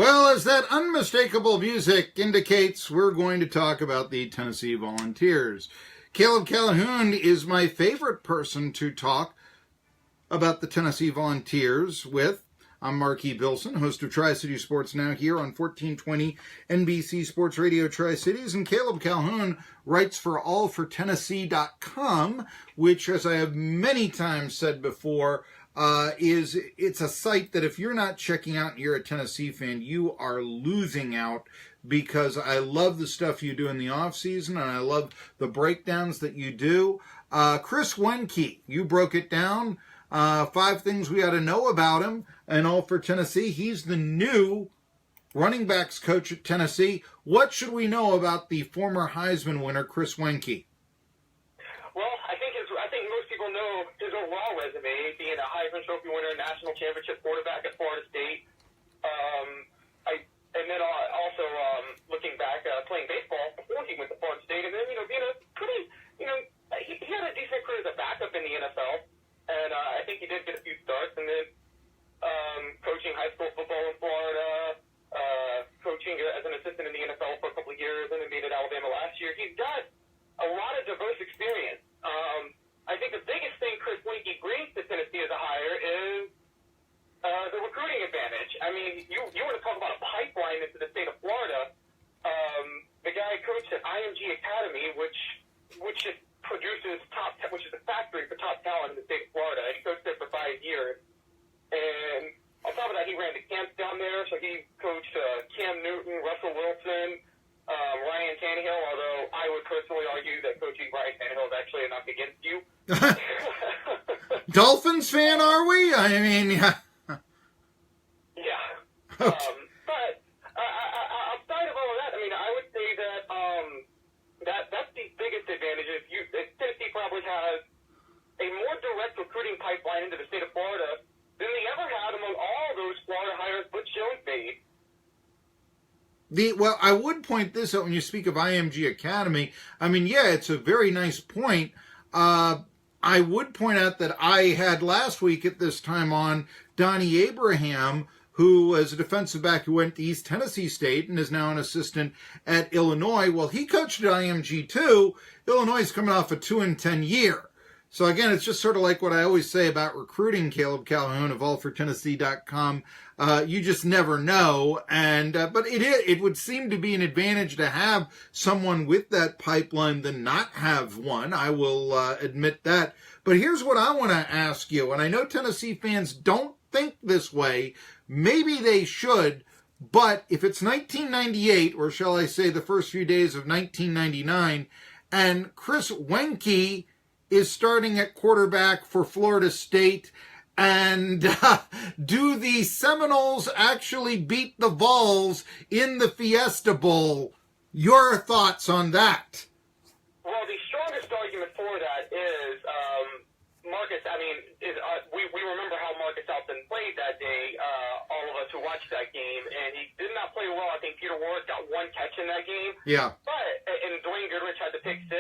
Well, as that unmistakable music indicates, we're going to talk about the Tennessee Volunteers. Caleb Calhoun is my favorite person to talk about the Tennessee Volunteers with. I'm Marky Billson, host of Tri-City Sports Now here on 1420 NBC Sports Radio Tri-Cities. And Caleb Calhoun writes for allfortennessee.com, which, as I have many times said before, it's a site that if you're not checking out and you're a Tennessee fan, you are losing out, because I love the stuff you do in the off season and I love the breakdowns that you do. Chris Weinke, you broke it down. 5 things we ought to know about him, and all for Tennessee. He's the new running backs coach at Tennessee. What should we know about the former Heisman winner, Chris Weinke? Well, I think most people know his overall resume, being a Heisman Trophy winner, national championship quarterback at Florida State. And then also looking back, playing baseball before he went to Florida State, and then being a pretty, he had a decent career as a backup in the NFL. And I think he did get a few starts, and then coaching high school football in Florida, coaching as an assistant in the NFL for a couple of years, and then being at Alabama last year. He's got a lot of diverse experience. I think the biggest thing Chris Weinke brings to Tennessee as a hire is the recruiting advantage. I mean, you want to talk about a pipeline into the state of Florida. The guy coached at IMG Academy, which is produces which is a factory for top talent in the state of Florida. He coached there for 5 years. And on top of that, he ran the camps down there. So he coached Cam Newton, Russell Wilson, Ryan Tannehill, although I would personally argue that coaching Ryan Tannehill is actually enough against you. Dolphins fan, are we? I mean, yeah. Yeah. Okay. But outside of all of that, I mean, I would say that that's the biggest advantage. Tennessee probably has a more direct recruiting pipeline into the state of Florida than they ever had among all those Florida hires Butch Jones made. Well, I would point this out when you speak of IMG Academy. I mean, yeah, it's a very nice point. I would point out that I had last week at this time on Donnie Abraham, who was a defensive back who went to East Tennessee State and is now an assistant at Illinois. Well, he coached at IMG too. Illinois is coming off a 2-10 year. So again, it's just sort of like what I always say about recruiting, Caleb Calhoun of allfortennessee.com. You just never know. And but it would seem to be an advantage to have someone with that pipeline than not have one. I will admit that. But here's what I want to ask you, and I know Tennessee fans don't think this way. Maybe they should, but if it's 1998, or shall I say the first few days of 1999, and Chris Weinke is starting at quarterback for Florida State, and do the Seminoles actually beat the Vols in the Fiesta Bowl? Your thoughts on that? Well, the strongest argument for that is Marcus. I mean, we remember how Marcus Alston played that day. All of us who watched that game, and he did not play well. I think Peter Warrick got 1 catch in that game. Yeah. And Dwayne Goodrich had the pick 6.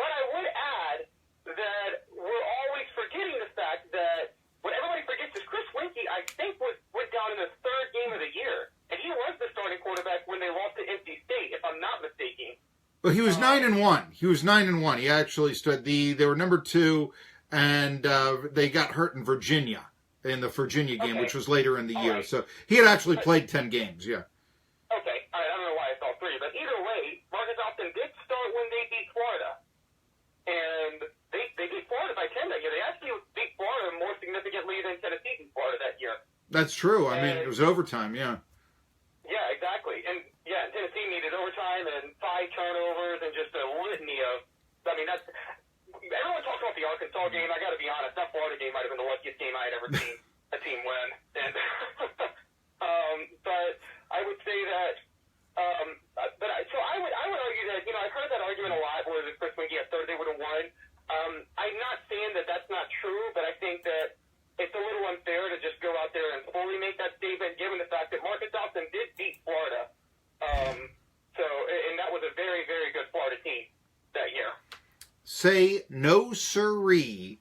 But I would add that we're always forgetting the fact that what everybody forgets is Chris Weinke, I think, went down in the 3rd game of the year, and he was the starting quarterback when they lost to NC State, if I'm not mistaken. Well, he was 9-1. He was 9-1. He actually stood. They were number 2, and they got hurt in Virginia in the Virginia game, which was later in the year. Right. So he had actually played 10 games. Yeah. Okay. All right. I don't know why I saw 3, but either way, Marcus Alston did start when they beat Florida, and they beat Florida by 10 that year. They actually beat Florida more significantly than Tennessee beat Florida that year. That's true. I mean, it was overtime. Yeah. Yeah, exactly. And yeah, Tennessee needed overtime and 5 turnovers and just a litany of. I mean, that's. Everyone talks about the Arkansas game. I got to be honest, that Florida game might have been the luckiest game I had ever seen a team win. And but I would say that. So I would argue that I've heard that argument a lot where the Chris Weinke at third they would have won. I'm not saying that that's not true, but I think that it's a little unfair to just go out there and fully make that statement, given the fact that Marcus Alston did beat Florida. And that was a very, very good Florida team that year. Say no siree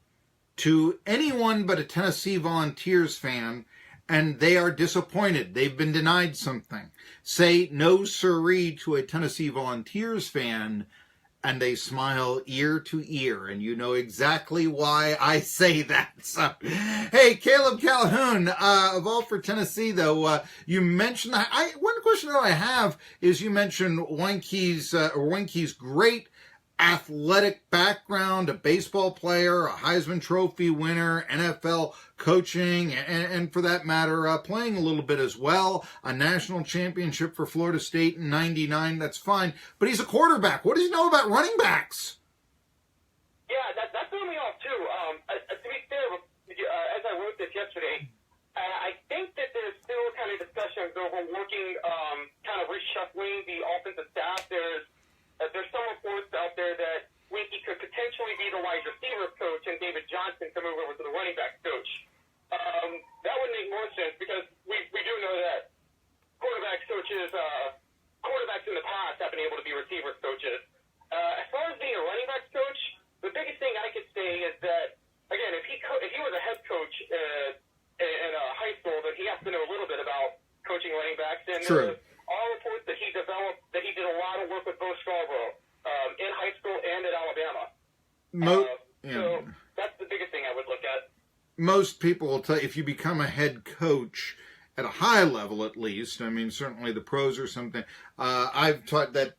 to anyone but a Tennessee Volunteers fan, and they are disappointed. They've been denied something. Say no siree to a Tennessee Volunteers fan, and they smile ear to ear, and you know exactly why I say that. So, hey, Caleb Calhoun, of All for Tennessee, though, you mentioned one question that I have is you mentioned Weinke's great athletic background, a baseball player, a Heisman Trophy winner, NFL coaching, and for that matter, playing a little bit as well, a national championship for Florida State in '99, that's fine. But he's a quarterback. What does he know about running backs? Yeah, that threw me off, too. To be fair, as I wrote this yesterday, I think that there's still kind of discussions over working, kind of reshuffling the offensive staff. There's some reports out there that Weinke could potentially be the wide receiver coach and David Johnson come over to the running back coach. That would make more sense because we do know that quarterbacks in the past have been able to be receivers coaches. As far as being a running backs coach, the biggest thing I could say is that, again, if he was a head coach in high school, then he has to know a little bit about coaching running backs. And True. All reports that he developed, that he did a lot of work with Bo Scarborough in high school and at Alabama. So that's the biggest thing I would look at. Most people will tell you if you become a head coach at a high level, at least. I mean, certainly the pros or something. I've taught that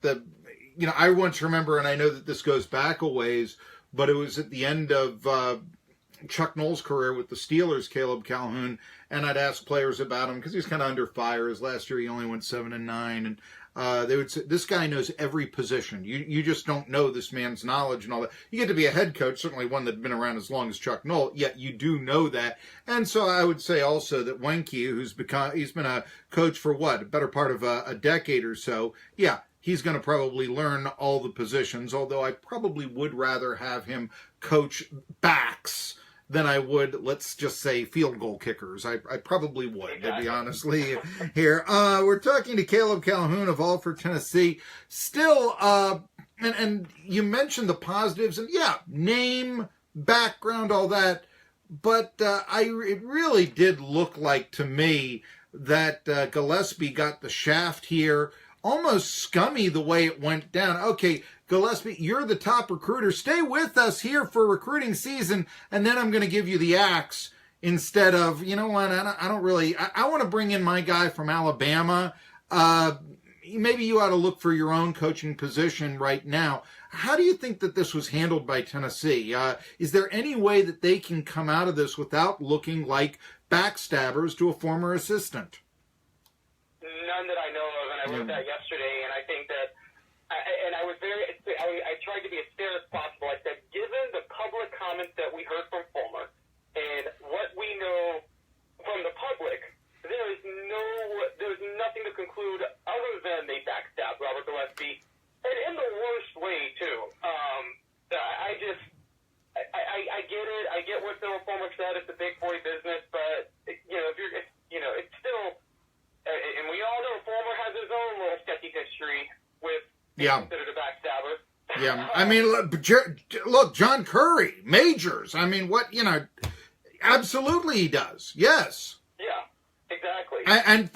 I once remember, and I know that this goes back a ways, but it was at the end of Chuck Noll's career with the Steelers, Caleb Calhoun, and I'd ask players about him because he's kind of under fire. His last year he only went 7-9, and they would say, this guy knows every position. You just don't know this man's knowledge and all that. You get to be a head coach, certainly one that's been around as long as Chuck Noll, yet you do know that. And so I would say also that Weinke, he's been a coach for a better part of a decade or so. Yeah, he's going to probably learn all the positions, although I probably would rather have him coach backs than I would, let's just say, field goal kickers. I probably would, to be honestly here. We're talking to Caleb Calhoun of All for Tennessee. Still, and you mentioned the positives, and yeah, name, background, all that, but it really did look like to me that Gillespie got the shaft here. Almost scummy the way it went down. Okay, Gillespie, you're the top recruiter. Stay with us here for recruiting season, and then I'm going to give you the axe instead of, you know what, I want to bring in my guy from Alabama. Maybe you ought to look for your own coaching position right now. How do you think that this was handled by Tennessee? Is there any way that they can come out of this without looking like backstabbers to a former assistant? None that I know of, and I wrote that yesterday, and I think that, I tried to be as fair as possible. I said, given the public comments that we heard from Fulmer and what we know from the public, there's nothing to conclude other than they backstabbed Robert Gillespie, and in the worst way, too. I get it. I get what Phil Fulmer said. It's a big boy business, but, it's still... And we all know Fulmer has his own little sketchy history with being considered a backstabber. Yeah, I mean, look, John Curry, Majors. I mean, absolutely he does. Yes. Yeah, exactly. And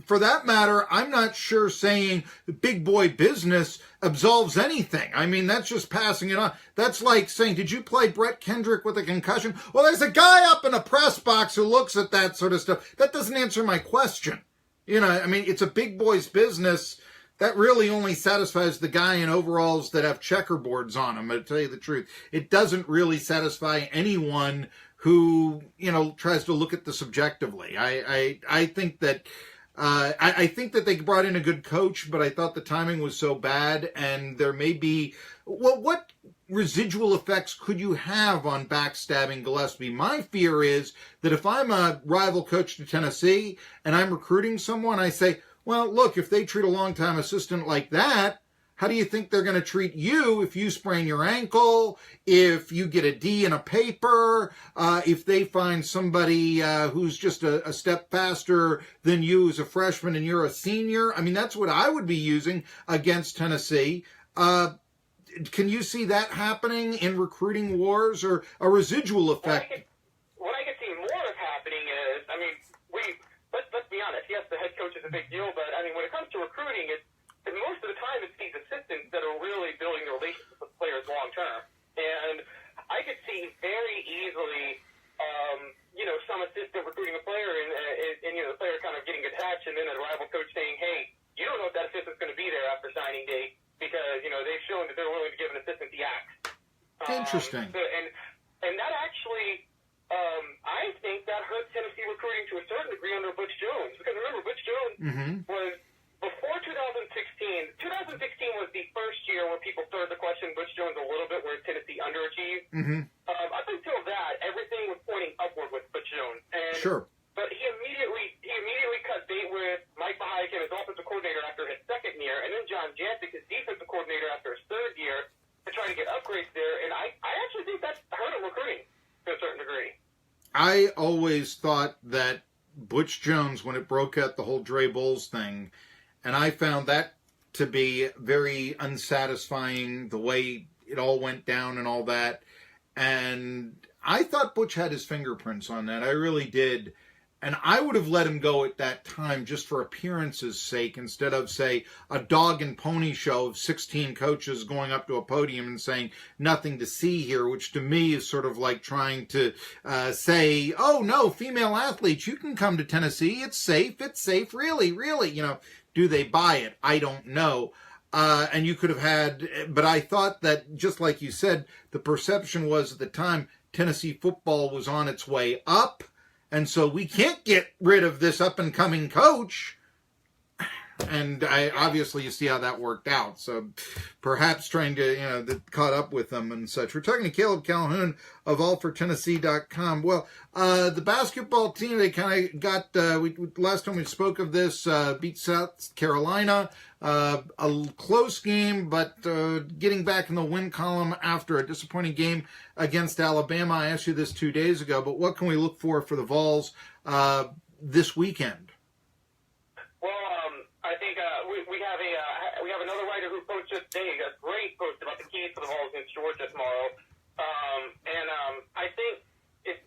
for that matter, I'm not sure saying big boy business absolves anything. I mean, that's just passing it on. That's like saying, did you play Brett Kendrick with a concussion? Well, there's a guy up in a press box who looks at that sort of stuff. That doesn't answer my question. I mean, it's a big boy's business. That really only satisfies the guy in overalls that have checkerboards on them, to tell you the truth. It doesn't really satisfy anyone who, tries to look at this objectively. I think that I think that they brought in a good coach, but I thought the timing was so bad, and there may be... Well, what residual effects could you have on backstabbing Gillespie? My fear is that if I'm a rival coach to Tennessee and I'm recruiting someone, I say, well, look, if they treat a longtime assistant like that, how do you think they're going to treat you if you sprain your ankle, if you get a D in a paper, if they find somebody who's just a step faster than you as a freshman and you're a senior? I mean, that's what I would be using against Tennessee. Can you see that happening in recruiting wars, or a residual effect? What I could see more of happening is, I mean, rival coach saying, hey, you don't know if that assistant's going to be there after signing day because, they've shown that they're willing to give an assistant the axe. Interesting. And that actually, I think that hurt Tennessee recruiting to a certain degree under Butch Jones. Because remember, Butch Jones was, before 2016 was the first year where people started to question Butch Jones a little bit, where Tennessee underachieved. Up until that, everything was pointing upward with Butch Jones. And, sure. But he immediately cut bait with Mike Mahike, his offensive coordinator, after his second year, and then John Jantic, his defensive coordinator, after his third year, to try to get upgrades there. And I actually think that's hurt him recruiting to a certain degree. I always thought that Butch Jones, when it broke out the whole Dre Bowles thing, and I found that to be very unsatisfying, the way it all went down and all that. And I thought Butch had his fingerprints on that. I really did. And I would have let him go at that time just for appearances' sake, instead of, say, a dog and pony show of 16 coaches going up to a podium and saying, nothing to see here, which to me is sort of like trying to say, oh, no, female athletes, you can come to Tennessee. It's safe, really. Do they buy it? I don't know. And you could have had, but I thought that, just like you said, the perception was at the time Tennessee football was on its way up. And so we can't get rid of this up-and-coming coach. And obviously you see how that worked out. So perhaps trying to, that caught up with them and such. We're talking to Caleb Calhoun of allfortennessee.com. Well, the basketball team, they kind of got, last time we spoke of this, beat South Carolina. A close game, but getting back in the win column after a disappointing game against Alabama. I asked you this 2 days ago, but what can we look for the Vols this weekend? Well, I think we have another writer who posted today a great post about the keys to the Vols against Georgia tomorrow. I think,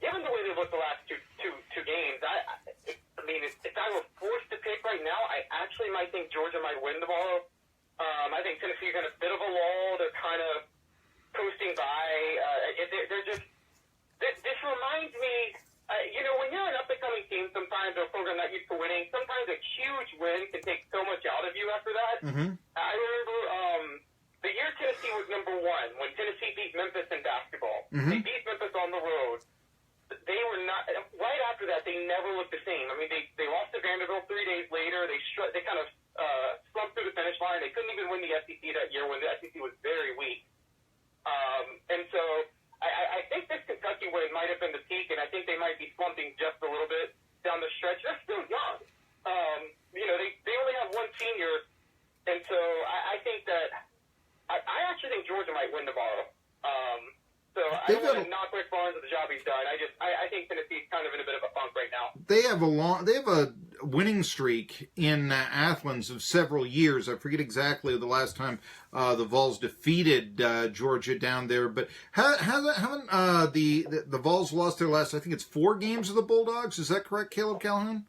given the way they've looked the last two games, I mean, if I were forced to pick right now, I actually might think Georgia might win tomorrow. I think Tennessee's in a bit of a lull. They're kind of coasting by. They're just. This reminds me. When you're an up-and-coming team, sometimes, or a program not used to winning, sometimes a huge win can take so much out of you after that. I remember the year Tennessee was number one, when Tennessee beat Memphis in basketball. They beat Memphis on the road. They were not, right after that, they never looked the same. I mean, they lost to Vanderbilt 3 days later. They kind of slumped through the finish line. They couldn't even win the SEC that year when the SEC was very weak. And so I think this Kentucky win might have been the peak, and I think they might be slumping just a little bit down the stretch. They're still young. They only have one senior, and so I think that I actually think Georgia might win tomorrow. So I don't want to knock Rick Barnes of the job he's done. I think Tennessee's kind of in a bit of a funk right now. They have a winning streak in Athens of several years. I forget exactly the last time the Vols defeated Georgia down there, but haven't the Vols lost their last? I think it's 4 games of the Bulldogs. Is that correct, Caleb Calhoun?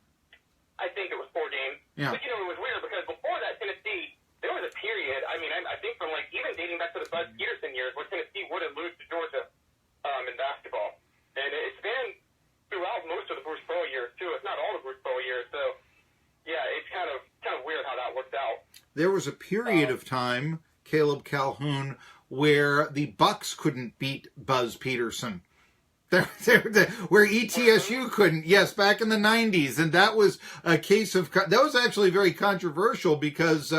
I think it was 4 games. Yeah. But it was weird because before that, Tennessee, there was a period. I mean, I think from even dating back to the Buzz Peterson years, where Tennessee wouldn't lose to Georgia in basketball, and it's been throughout most of the Bruce Pearl years too, if not all the Bruce Pearl years. So yeah, it's kind of weird how that worked out. There was a period of time, Caleb Calhoun, where the Bucks couldn't beat Buzz Peterson. Where ETSU couldn't, yes, back in the 90s. And that was a case of, that was actually very controversial because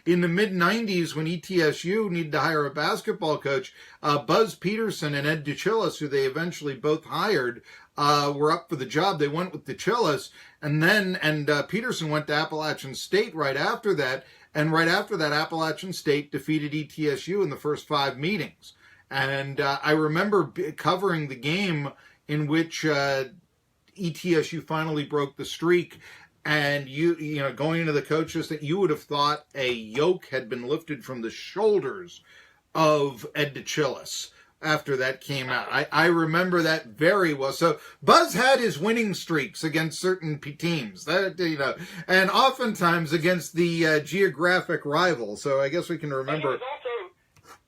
in the mid-90s when ETSU needed to hire a basketball coach, Buzz Peterson and Ed DeChillis, who they eventually both hired, were up for the job. They went with DeChillis, and Peterson went to Appalachian State right after that. And right after that, Appalachian State defeated ETSU in the first 5 meetings. And I remember covering the game in which ETSU finally broke the streak, and you going into the coaches, that you would have thought a yoke had been lifted from the shoulders of Ed DeChillis after that came out. I remember that very well. So Buzz had his winning streaks against certain teams, and oftentimes against the geographic rival. So I guess we can remember.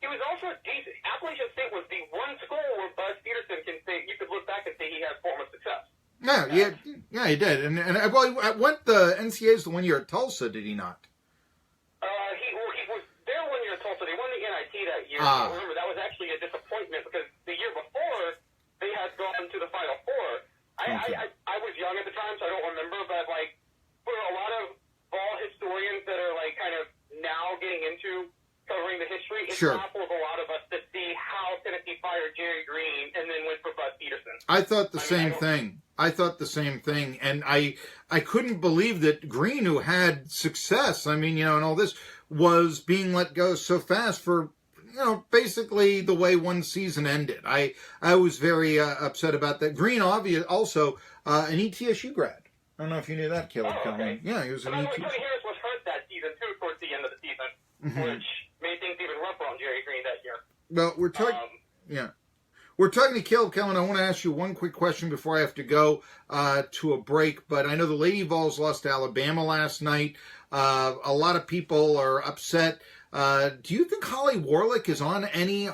He was also decent. Appalachian State was the one school where Buzz Peterson can say, you could look back and say he had form of success. Yeah, Yeah, he did. And well, he went the NCAAs the one year at Tulsa, did he not? He was there 1 year at Tulsa. They won the NIT that year. Remember, that was actually a disappointment because the year before they had gone to the Final Four. I was young at the time, so I don't remember. But like for a lot of ball historians that are like kind of now getting into covering the history, it baffles a lot of us to see how Tennessee fired Jerry Green and then went for Bud Peterson. I thought the same thing. I thought the same thing, and I couldn't believe that Green, who had success, I mean, and all this, was being let go so fast for, basically the way one season ended. I was very upset about that. Green, also an ETSU grad. I don't know if you knew that, Caleb Calhoun. Yeah, he was an ETSU. Tony Harris was hurt that season, too, towards the end of the season, which made things even rougher on Jerry Green that year. Well, we're talking... We're talking to Caleb Calhoun. I want to ask you one quick question before I have to go to a break. But I know the Lady Vols lost to Alabama last night. A lot of people are upset. Do you think Holly Warlick is on any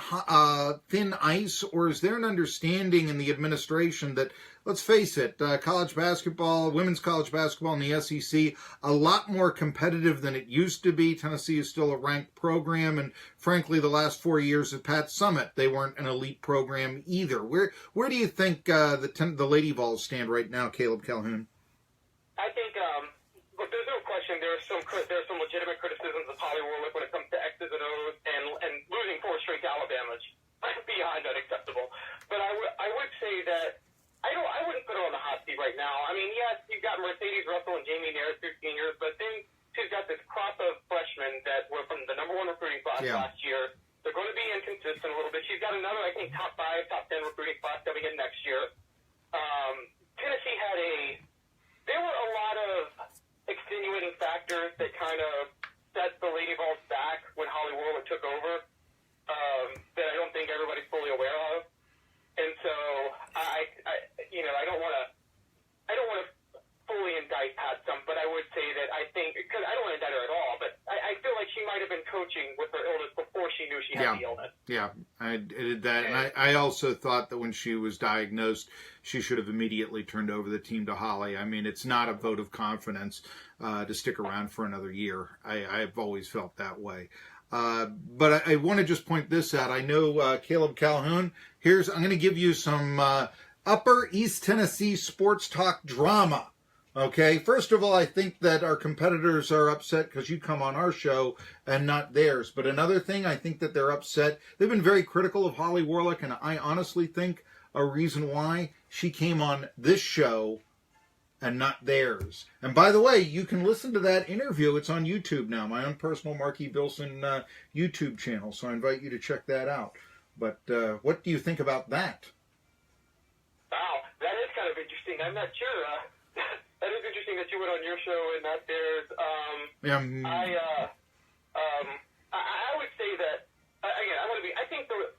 thin ice, or is there an understanding in the administration that, let's face it, college basketball, women's college basketball in the SEC, a lot more competitive than it used to be? Tennessee is still a ranked program, and frankly, the last 4 years at Pat Summitt, they weren't an elite program either. Where do you think the Lady Vols stand right now, Caleb Calhoun? I think, look, there's no question there's some legitimate criticisms of Holly Warlick when it comes to X's and O's, and losing 4 straight to Alabama is beyond unacceptable. But I would say that I wouldn't put her on the hot seat right now. I mean, yes, you've got Mercedes Russell and Jamie Nair's 2 seniors, but then she's got this crop of freshmen that were from the #1 recruiting class last year. They're going to be inconsistent a little bit. She's got another, I think, top 5, top 10 recruiting class coming in next year. Tennessee there were a lot of extenuating factors that kind of set the Lady Vols back when Holly Warlick took over that I don't think everybody's fully aware of. And so I don't want to fully indict Pat Summitt, but I would say that I think, because I don't want to indict her at all, but I feel like she might have been coaching with her illness before she knew she had the illness. Yeah, I did that. And I also thought that when she was diagnosed, she should have immediately turned over the team to Holly. I mean, it's not a vote of confidence to stick around for another year. I've always felt that way. But I want to just point this out. I know Caleb Calhoun. I'm going to give you some Upper East Tennessee sports talk drama. Okay, first of all, I think that our competitors are upset because you come on our show and not theirs. But another thing, I think that they're upset. They've been very critical of Holly Warlick, and I honestly think a reason why she came on this show and not theirs. And by the way, you can listen to that interview. It's on YouTube now, my own personal Marky Billson YouTube channel. So I invite you to check that out. But what do you think about that? Wow, that is kind of interesting. I'm not sure. That is interesting that you went on your show and not theirs. I would say that, again, I think the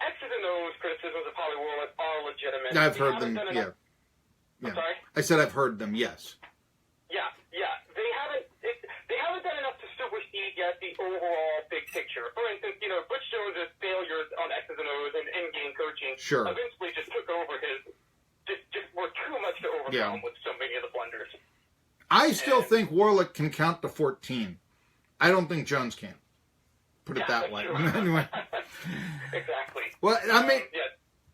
X's and O's criticisms of Holly Warlick are legitimate. I've heard them, yeah. I'm sorry? I said I've heard them, yes. Yeah. They haven't done enough to supersede yet the overall big picture. For instance, Butch Jones' failures on X's and O's and in-game coaching eventually just took over just were too much to overcome with so many of the blunders. I still think Warlick can count to 14. I don't think Jones can. Put it that way. Anyway. Exactly. Well, I mean,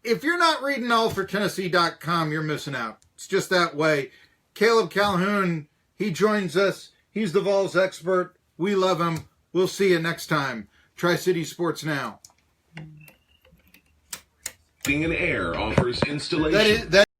if you're not reading allfortennessee.com, you're missing out. It's just that way. Caleb Calhoun, he joins us. He's the Vols expert. We love him. We'll see you next time. Tri-City Sports Now. Being an Air offers installation.